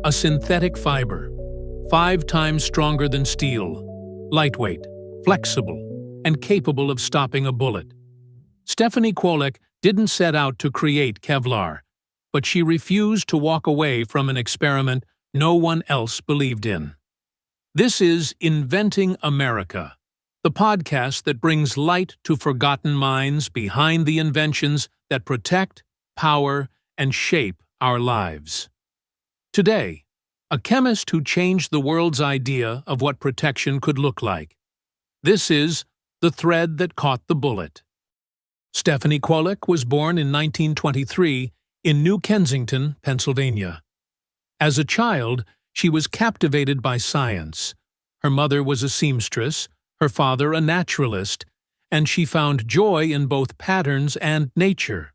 a synthetic fiber, 5 times stronger than steel, lightweight, flexible, and capable of stopping a bullet. Stephanie Kwolek didn't set out to create Kevlar, but she refused to walk away from an experiment no one else believed in. This is Inventing America, the podcast that brings light to forgotten minds behind the inventions that protect, power, and shape our lives. Today, a chemist who changed the world's idea of what protection could look like. This is the thread that caught the bullet. Stephanie Kwolek was born in 1923 in New Kensington, Pennsylvania. As a child, she was captivated by science. Her mother was a seamstress, her father a naturalist, and she found joy in both patterns and nature.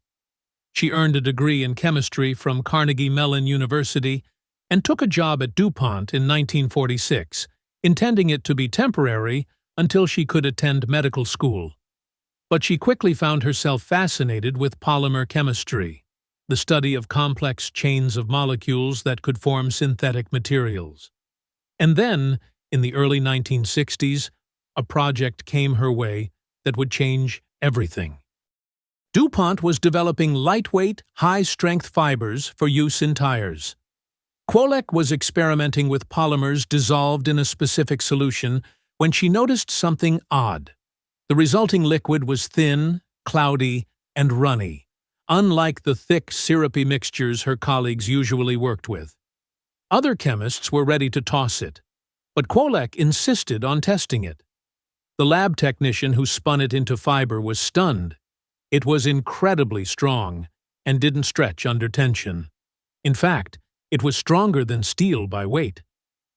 She earned a degree in chemistry from Carnegie Mellon University and took a job at DuPont in 1946, intending it to be temporary until she could attend medical school. But she quickly found herself fascinated with polymer chemistry, the study of complex chains of molecules that could form synthetic materials. And then, in the early 1960s, a project came her way that would change everything. DuPont was developing lightweight, high-strength fibers for use in tires. Kwolek was experimenting with polymers dissolved in a specific solution when she noticed something odd. The resulting liquid was thin, cloudy, and runny, unlike the thick, syrupy mixtures her colleagues usually worked with. Other chemists were ready to toss it, but Kwolek insisted on testing it. The lab technician who spun it into fiber was stunned. It was incredibly strong and didn't stretch under tension. In fact, it was stronger than steel by weight.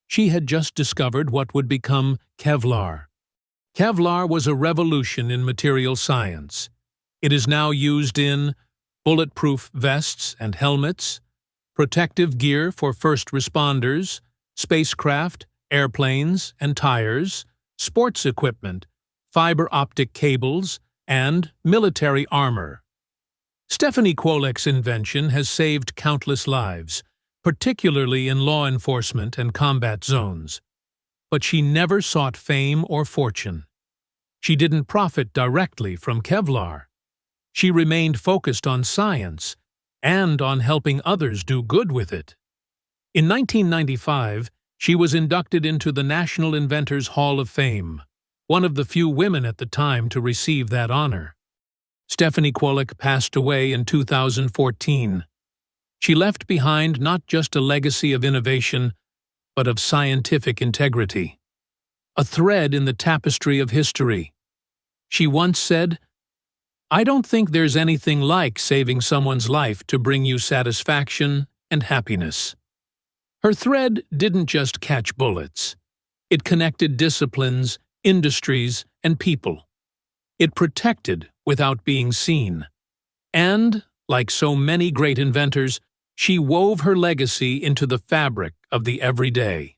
She had just discovered what would become Kevlar. Kevlar was a revolution in material science. It is now used in bulletproof vests and helmets, protective gear for first responders, spacecraft, airplanes and tires, sports equipment, fiber optic cables, and military armor. Stephanie Kwolek's invention has saved countless lives, particularly in law enforcement and combat zones. But she never sought fame or fortune. She didn't profit directly from Kevlar. She remained focused on science and on helping others do good with it. In 1995, she was inducted into the National Inventors Hall of Fame, one of the few women at the time to receive that honor. Stephanie Kwolek passed away in 2014. She left behind not just a legacy of innovation, but of scientific integrity, a thread in the tapestry of history. She once said, "I don't think there's anything like saving someone's life to bring you satisfaction and happiness." Her thread didn't just catch bullets. It connected disciplines, industries, and people. It protected without being seen. And, like so many great inventors, she wove her legacy into the fabric of the everyday.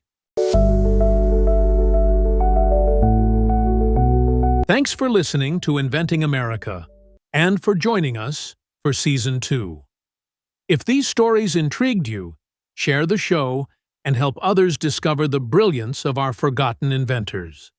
Thanks for listening to Inventing America, and for joining us for Season 2. If these stories intrigued you, share the show and help others discover the brilliance of our forgotten inventors.